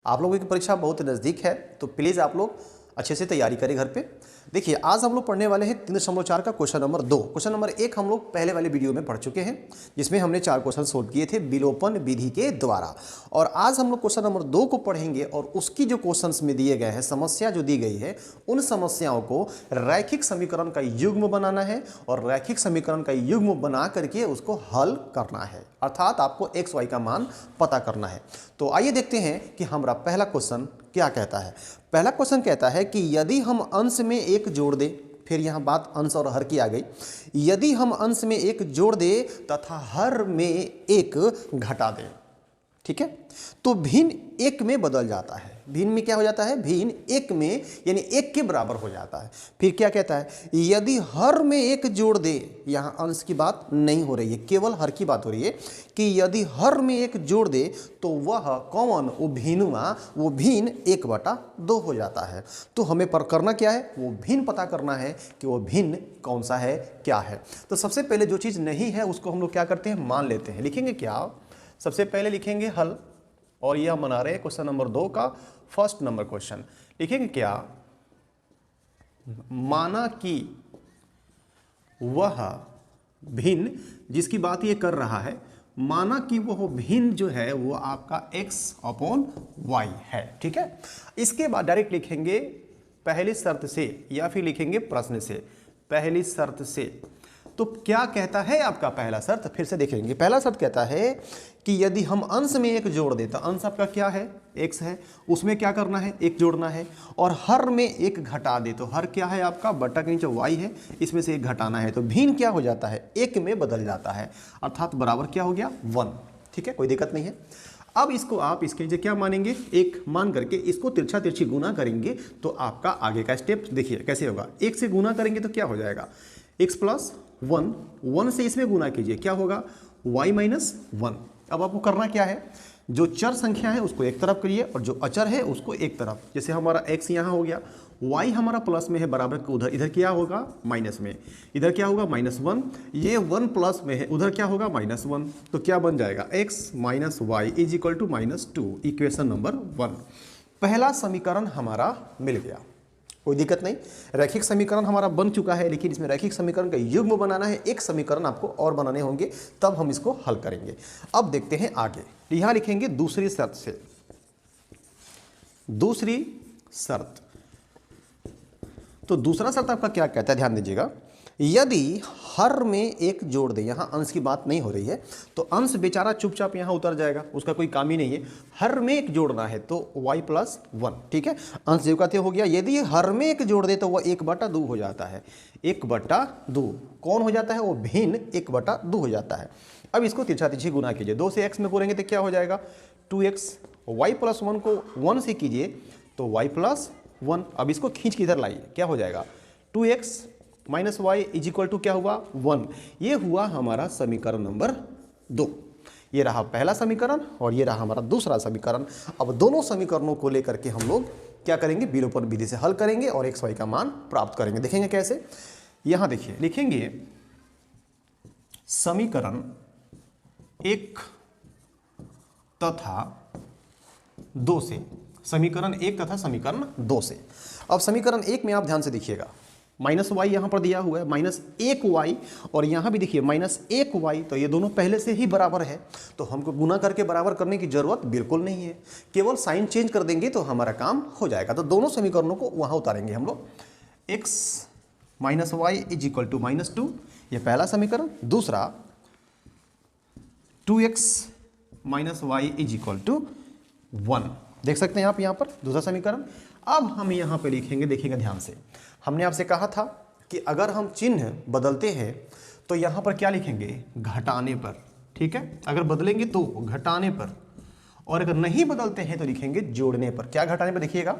आप लोगों की परीक्षा बहुत नज़दीक है, तो प्लीज़ आप लोग अच्छे से तैयारी करें घर पे। देखिए आज हम लोग पढ़ने वाले हैं 3.4 का क्वेश्चन नंबर 2। क्वेश्चन नंबर 1 हम लोग पहले वाले वीडियो में पढ़ चुके हैं, जिसमें हमने 4 क्वेश्चन सोल्व किए थे विलोपन विधि के द्वारा। और आज हम लोग क्वेश्चन नंबर 2 को पढ़ेंगे और उसकी जो क्वेश्चंस में दिए गए हैं, समस्या जो दी गई है, उन समस्याओं को रैखिक समीकरण का युग्म बनाना है और रैखिक समीकरण का युग्म बना करके उसको हल करना है, अर्थात आपको एक्स वाई का मान पता करना है। तो आइए देखते हैं कि हमारा पहला क्वेश्चन क्या कहता है। पहला क्वेश्चन कहता है कि यदि हम अंश में एक जोड़ दें, फिर यहाँ बात अंश और हर की आ गई, यदि हम अंश में एक जोड़ दें तथा हर में एक घटा दें, ठीक है, तो भिन्न एक में बदल जाता है। भिन्न में क्या हो जाता है? भिन्न एक में, यानी एक के बराबर हो जाता है। फिर क्या कहता है? यदि हर में एक जोड़ दे, यहाँ अंश की बात नहीं हो रही है, केवल हर की बात हो रही है कि यदि हर में एक जोड़ दे तो वह कौन, वो भिन्नवा, वो भिन्न 1/2 हो जाता है। तो हमें पर करना क्या है? वो भिन्न पता करना है कि वो भिन्न कौन सा है, क्या है। तो सबसे पहले जो चीज़ नहीं है उसको हम लोग क्या करते हैं? मान लेते हैं। लिखेंगे क्या? सबसे पहले लिखेंगे हल, और यह हम बना रहे हैं क्वेश्चन नंबर 2 का फर्स्ट नंबर क्वेश्चन। लिखेंगे क्या? माना कि वह भिन्न, जिसकी बात ये कर रहा है, माना कि वह भिन्न जो है वो आपका x/y है, ठीक है। इसके बाद डायरेक्ट लिखेंगे पहली शर्त से, या फिर लिखेंगे प्रश्न से, पहली शर्त से। तो क्या कहता है आपका पहला शर्त? फिर से देखेंगे। पहला शर्त कहता है कि यदि हम अंश में एक जोड़ दें, तो अंश आपका क्या है? x है, उसमें क्या करना है? एक जोड़ना है। और हर में एक घटा दे, तो हर क्या है आपका? बटा के नीचे y है, इसमें से एक घटाना है, तो भिन्न क्या हो जाता है? एक में बदल जाता है, अर्थात बराबर क्या हो गया? 1, ठीक है, कोई दिक्कत नहीं है। अब इसको आप इसके नीचे क्या मानेंगे? एक मान करके इसको तिरछा तिरछी गुना करेंगे, तो आपका आगे का स्टेप देखिए कैसे होगा। एक से गुना करेंगे तो क्या हो जाएगा? x+1, 1 से इसमें गुना कीजिए, क्या होगा? y-1। अब आपको करना क्या है? जो चर संख्या है उसको एक तरफ करिए और जो अचर है उसको एक तरफ। जैसे हमारा x यहाँ हो गया, y हमारा प्लस में है, बराबर के उधर, इधर क्या होगा? माइनस में, इधर क्या होगा? -1। ये 1 प्लस में है, उधर क्या होगा? -1। तो क्या बन जाएगा? x - y = -2, equation number 1। पहला समीकरण हमारा मिल गया, कोई दिक्कत नहीं। रैखिक समीकरण हमारा बन चुका है, लेकिन इसमें रैखिक समीकरण का युग्म बनाना है, एक समीकरण आपको और बनाने होंगे, तब हम इसको हल करेंगे। अब देखते हैं आगे। यहां लिखेंगे दूसरी शर्त से, दूसरी शर्त। तो दूसरा शर्त आपका क्या कहता है? ध्यान दीजिएगा। यदि हर में एक जोड़ दे, यहाँ अंश की बात नहीं हो रही है, तो अंश बेचारा चुपचाप यहाँ उतर जाएगा, उसका कोई काम ही नहीं है। हर में एक जोड़ना है तो y+1, ठीक है, अंश जो कहते हो गया। यदि हर में एक जोड़ दे तो वह 1/2 हो जाता है। 1/2 कौन हो जाता है? वो भिन्न 1/2 हो जाता है। अब इसको तिरछा तिरछी गुना कीजिए, 2 से x में गुनेंगे तो क्या हो जाएगा? 2x। y+1 को 1 से कीजिए तो y+1। अब इसको खींच के इधर लाइए, क्या हो जाएगा? 2x - y = क्या हुआ? 1। ये हुआ हमारा समीकरण नंबर 2। ये रहा पहला समीकरण और ये रहा हमारा दूसरा समीकरण। अब दोनों समीकरणों को लेकर के हम लोग क्या करेंगे? विलोपन विधि से हल करेंगे और x y का मान प्राप्त करेंगे। देखेंगे कैसे? यहां देखिए, लिखेंगे समीकरण 1 तथा 2 से, समीकरण 1 तथा समीकरण 2 से। अब समीकरण 1 में आप ध्यान से देखिएगा, -y यहाँ पर दिया हुआ है, -1y, और यहाँ भी देखिए -1y, तो ये दोनों पहले से ही बराबर है, तो हमको गुना करके बराबर करने की जरूरत बिल्कुल नहीं है, केवल साइन चेंज कर देंगे तो हमारा काम हो जाएगा। तो दोनों समीकरणों को वहाँ उतारेंगे हम लोग। x - y = -2, ये पहला समीकरण। दूसरा 2x - y = 1, देख सकते हैं आप यहाँ पर दूसरा समीकरण। अब हम यहाँ पे लिखेंगे, देखिएगा ध्यान से, हमने आपसे कहा था कि अगर हम चिन्ह बदलते हैं तो यहाँ पर क्या लिखेंगे? घटाने पर, ठीक है, अगर बदलेंगे तो घटाने पर, और अगर नहीं बदलते हैं तो लिखेंगे जोड़ने पर। क्या घटाने पर? देखिएगा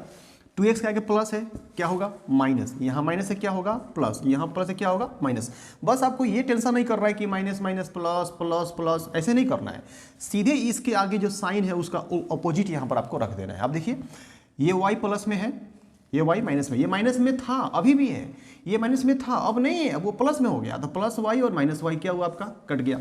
2x क्या प्लस है, क्या होगा? माइनस, यहाँ माइनस से क्या होगा? प्लस, यहाँ प्लस से क्या होगा? माइनस। बस आपको ये टेंशन नहीं कर रहा है कि minus minus plus plus plus, ऐसे नहीं करना है, सीधे इसके आगे जो साइन है उसका अपोजिट यहाँ पर आपको रख देना है। आप देखिए, ये y प्लस में है, ये y माइनस में, ये माइनस में था, अभी भी है, ये माइनस में था, अब नहीं है, अब वो प्लस में हो गया, तो प्लस y और माइनस y क्या हुआ? आपका कट गया,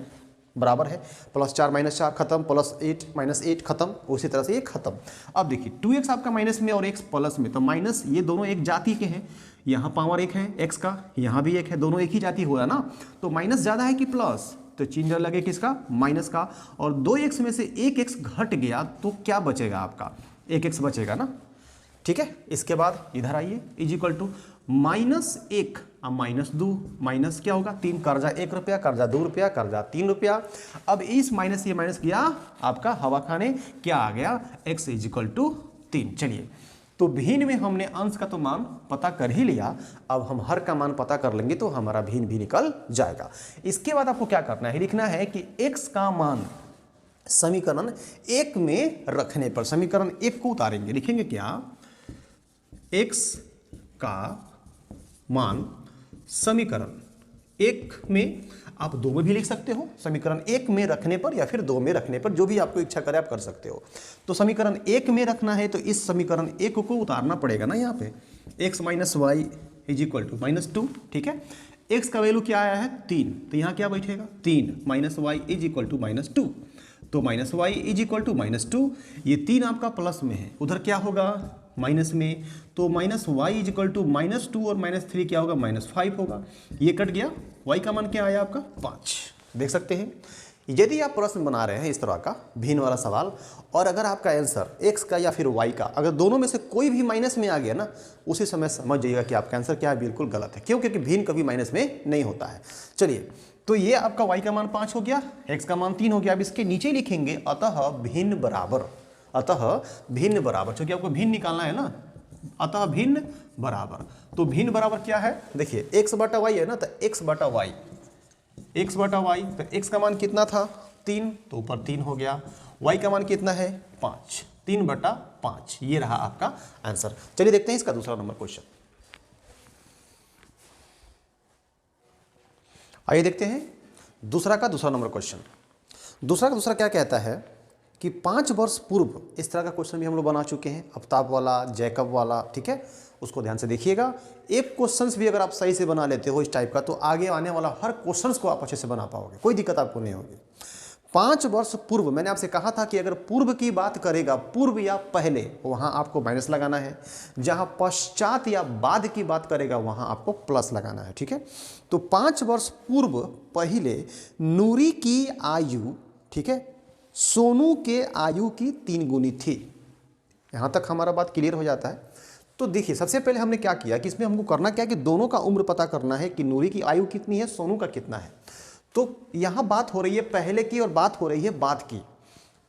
बराबर है, +4 - 4 खत्म, +8 - 8 खत्म, उसी तरह से ये खत्म। अब देखिए 2x आपका माइनस में और x प्लस में, तो माइनस ये दोनों एक जाति के हैं, यहाँ पावर एक है x का, यहाँ भी एक है, दोनों एक ही जाति हुआ ना, तो माइनस ज़्यादा है कि प्लस, तो चिन्ह लगे किसका, माइनस का, और 2x में से 1x घट गया तो क्या बचेगा आपका, 1x बचेगा ना, ठीक है। इसके बाद इधर आइए, इज इक्वल टू -1 अब -2, माइनस क्या होगा 3, कर्जा 1 रुपया, कर्जा 2 रुपया, कर्जा 3 रुपया। अब इस माइनस ये माइनस किया आपका हवा खाने, क्या आ गया, x इज इक्वल टू 3। चलिए, तो भिन्न में हमने अंश का तो मान पता कर ही लिया, अब हम हर का मान पता कर लेंगे तो हमारा भिन्न भी निकल जाएगा। इसके बाद आपको क्या करना है, लिखना है कि x का मान समीकरण 1 में रखने पर, समीकरण 1 को उतारेंगे, लिखेंगे क्या, x का मान समीकरण 1 में, आप 2 में भी लिख सकते हो, समीकरण 1 में रखने पर या फिर 2 में रखने पर, जो भी आपको इच्छा करे आप कर सकते हो। तो समीकरण 1 में रखना है तो इस समीकरण 1 को उतारना पड़ेगा ना, यहाँ पे x - y is equal to -2, ठीक है। x का वैल्यू क्या आया है 3, तो यहाँ क्या बैठेगा 3 - y इज इक्वल टू -2, तो -y इज इक्वल टू -2, ये 3 आपका प्लस में है, उधर क्या होगा माइनस में, तो -y इज इक्वल टू -2 और -3 क्या होगा -5 होगा, ये कट गया, y का मान क्या आया आपका 5। देख सकते हैं, यदि आप प्रश्न बना रहे हैं इस तरह का भिन्न वाला सवाल, और अगर आपका आंसर x का या फिर y का, अगर दोनों में से कोई भी माइनस में आ गया ना, उसी समय समझ जाइएगा कि आपका आंसर क्या है, बिल्कुल गलत है, क्यों, क्योंकि भिन्न कभी माइनस में नहीं होता है। चलिए, तो ये आपका y का मान 5 हो गया, x का मान 3 हो गया। अब इसके नीचे लिखेंगे अतः भिन्न बराबर, अतः भिन्न बराबर, क्योंकि आपको भिन्न निकालना है ना, अतः भिन्न बराबर, तो भिन्न बराबर क्या है, देखिए x बटा y है ना, तो x बटा y, x बटा y, तो x का मान कितना था 3, तो ऊपर 3 हो गया, y का मान कितना है 5, 3 बटा 5, ये रहा आपका आंसर। चलिए देखते हैं इसका दूसरा नंबर क्वेश्चन। आइए देखते हैं दूसरा नंबर क्वेश्चन। दूसरा क्या कहता है कि 5 वर्ष पूर्व, इस तरह का क्वेश्चन भी हम लोग बना चुके हैं, आफ्ताब वाला, जैकब वाला, ठीक है, उसको ध्यान से देखिएगा। एक क्वेश्चंस भी अगर आप सही से बना लेते हो इस टाइप का, तो आगे आने वाला हर क्वेश्चंस को आप अच्छे से बना पाओगे, कोई दिक्कत आपको नहीं होगी। 5 वर्ष पूर्व, मैंने आपसे कहा था कि अगर पूर्व की बात करेगा, पूर्व या पहले, वहाँ आपको माइनस लगाना है, जहाँ पश्चात या बाद की बात करेगा वहाँ आपको प्लस लगाना है, ठीक है। तो 5 वर्ष पूर्व पहले नूरी की आयु, ठीक है, सोनू के आयु की 3 गुनी थी। यहाँ तक हमारा बात क्लियर हो जाता है। तो देखिए, सबसे पहले हमने क्या किया कि इसमें हमको करना क्या है कि दोनों का उम्र पता करना है कि नूरी की आयु कितनी है, सोनू का कितना है। तो यहाँ बात हो रही है पहले की और बात हो रही है बाद की,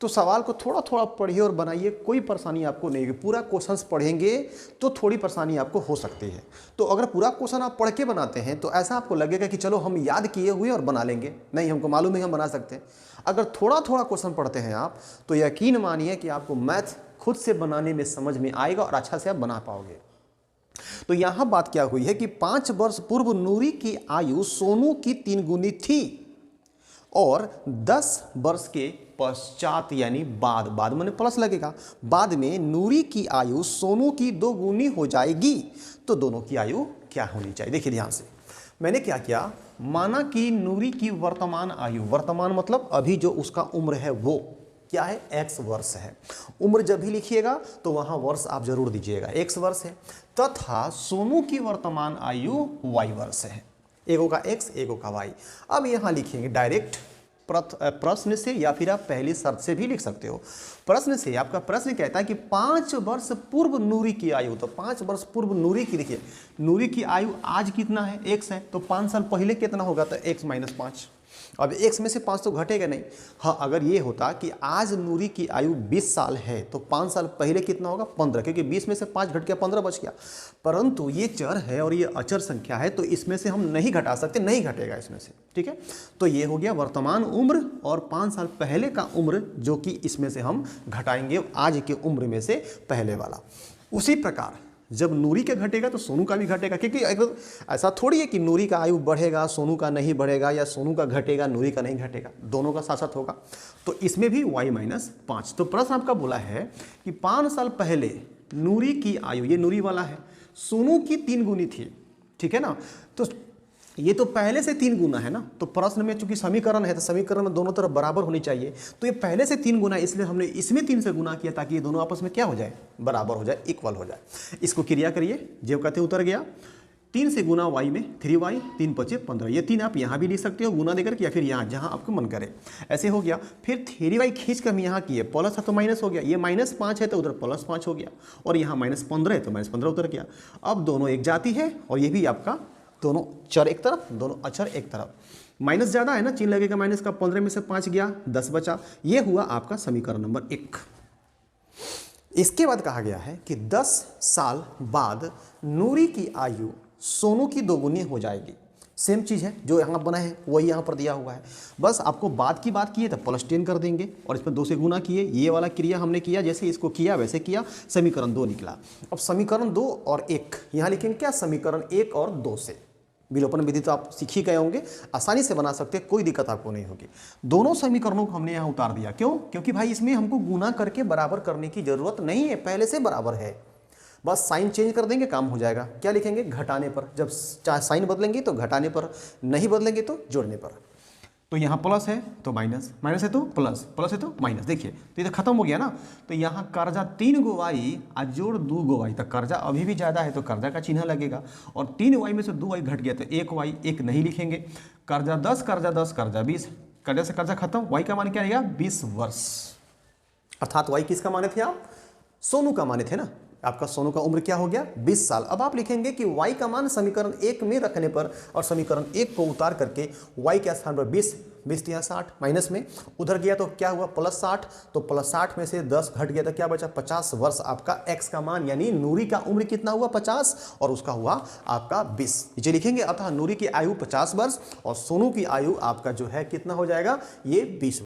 तो सवाल को थोड़ा थोड़ा पढ़िए और बनाइए, कोई परेशानी आपको नहीं होगी। पूरा क्वेश्चंस पढ़ेंगे तो थोड़ी परेशानी आपको हो सकती है। तो अगर पूरा क्वेश्चन आप पढ़ के बनाते हैं तो ऐसा आपको लगेगा कि चलो हम याद किए हुए और बना लेंगे, नहीं, हमको मालूम है हम बना सकते हैं। अगर थोड़ा थोड़ा क्वेश्चन पढ़ते हैं आप, तो यकीन मानिए कि आपको मैथ खुद से बनाने में समझ में आएगा और अच्छा से आप बना पाओगे। तो यहाँ बात क्या हुई है कि 5 वर्ष पूर्व नूरी की आयु सोनू की 3 गुनी थी, और 10 वर्ष के पश्चात यानी बाद में प्लस लगेगा, बाद में नूरी की आयु सोनू की 2 गुनी हो जाएगी। तो दोनों की आयु क्या होनी चाहिए, देखिए ध्यान से। मैंने क्या किया, माना कि नूरी की वर्तमान आयु, वर्तमान मतलब अभी जो उसका उम्र है वो क्या है, x वर्ष है। उम्र जब भी लिखिएगा तो वहां वर्ष आप जरूर दीजिएगा, x वर्ष है, तथा सोनू की वर्तमान आयु y वर्ष है। एगो का x, एगो का y। अब यहां लिखेंगे डायरेक्ट प्रश्न से, या फिर आप पहली शर्त से भी लिख सकते हो। प्रश्न से, आपका प्रश्न कहता है कि 5 वर्ष पूर्व नूरी की आयु, तो 5 वर्ष पूर्व नूरी की, देखिए नूरी की आयु आज कितना है, x है, तो 5 साल पहले कितना होगा, तो x - 5। अब x में से 5 तो घटेगा नहीं। हाँ, अगर ये होता कि आज नूरी की आयु 20 साल है तो 5 साल पहले कितना होगा, 15, क्योंकि 20 में से 5 घट गया, 15 बच गया। परंतु ये चर है और ये अचर संख्या है, तो इसमें से हम नहीं घटा सकते, नहीं घटेगा इसमें से, ठीक है। तो ये हो गया वर्तमान उम्र और 5 साल पहले का उम्र, जो कि इसमें से हम घटाएंगे आज की उम्र में से पहले वाला। उसी प्रकार जब नूरी का घटेगा तो सोनू का भी घटेगा, क्योंकि ऐसा थोड़ी है कि नूरी का आयु बढ़ेगा सोनू का नहीं बढ़ेगा, या सोनू का घटेगा नूरी का नहीं घटेगा, दोनों का साथ साथ होगा। तो इसमें भी y - 5। तो प्रश्न आपका बोला है कि 5 साल पहले नूरी की आयु, ये नूरी वाला है, सोनू की 3 गुनी थी, ठीक है ना। तो ये तो पहले से 3 गुना है ना, तो प्रश्न में चूंकि समीकरण है तो समीकरण में दोनों तरफ बराबर होनी चाहिए, तो ये पहले से 3 गुना है, इसलिए हमने इसमें 3 से गुना किया ताकि ये दोनों आपस में क्या हो जाए, बराबर हो जाए, इक्वल हो जाए। इसको क्रिया करिए, जो कहते उतर गया 3 से गुना y में 3y, 3 पचे 15, ये 3 आप यहाँ भी लिख सकते हो गुना देकर के या फिर यहाँ जहाँ आपको मन करे, ऐसे हो गया। फिर 3y खींच कर हम यहाँ किए, प्लस है तो माइनस हो गया, ये -5 है तो उधर +5 हो गया, और यहाँ -15 है तो -15 उतर गया। अब दोनों एक जाति है और ये भी आपका दोनों चर एक तरफ, दोनों अचर एक तरफ, माइनस ज़्यादा है ना, चिन्ह लगेगा माइनस का, 15 में से 5 गया 10 बचा, ये हुआ आपका समीकरण नंबर 1। इसके बाद कहा गया है कि 10 साल बाद नूरी की आयु सोनू की दोगुनी हो जाएगी। सेम चीज़ है जो यहाँ बना है वही यहाँ पर दिया हुआ है, बस आपको बाद की बात किए तो +10 कर देंगे और इसमें 2 से गुना किए, ये वाला क्रिया हमने किया, जैसे इसको किया वैसे किया, समीकरण 2 निकला। अब समीकरण 2 और 1 यहाँ लिखेंगे क्या, समीकरण 1 और 2 से विलोपन विधि तो आप सीख ही गए होंगे, आसानी से बना सकते हैं, कोई दिक्कत आपको नहीं होगी। दोनों समीकरणों को हमने यहाँ उतार दिया, क्यों, क्योंकि भाई इसमें हमको गुना करके बराबर करने की जरूरत नहीं है, पहले से बराबर है, बस साइन चेंज कर देंगे काम हो जाएगा। क्या लिखेंगे, घटाने पर, जब चाहे साइन बदलेंगे तो घटाने पर, नहीं बदलेंगे तो जोड़ने पर। तो यहाँ प्लस है तो माइनस, माइनस है तो प्लस, प्लस है तो माइनस, देखिए तो ये तो खत्म हो गया ना। तो यहाँ कर्जा 3 गो y और जोड़ 2 गो y, तो कर्जा अभी भी ज़्यादा है तो कर्जा का चिन्ह लगेगा, और 3y में से 2y घट गया तो 1y, 1 नहीं लिखेंगे। कर्जा 10, कर्जा 10, कर्जा 20, कर्जा से कर्जा खत्म, y का मान क्या रहेगा, 20 वर्ष, अर्थात y किसका माने थे आप, सोनू का माने थे ना, आपका सोनू का उम्र क्या हो गया, 20 साल। अब आप लिखेंगे कि y का मान समीकरण 1 में रखने पर और समीकरण 1 को उतार करके y के स्थान पर 20, 20 यहाँ 60, माइनस में उधर गया तो क्या हुआ +60, तो +60 में से 10 घट गया तो क्या बचा, 50 वर्ष आपका x का मान, यानी नूरी का उम्र कितना हुआ 50 और उसका हुआ आपका 20, नीचे लिखेंगे। अतः नूरी की आयु 50 वर्ष और सोनू की आयु आपका जो है कितना हो जाएगा, ये 20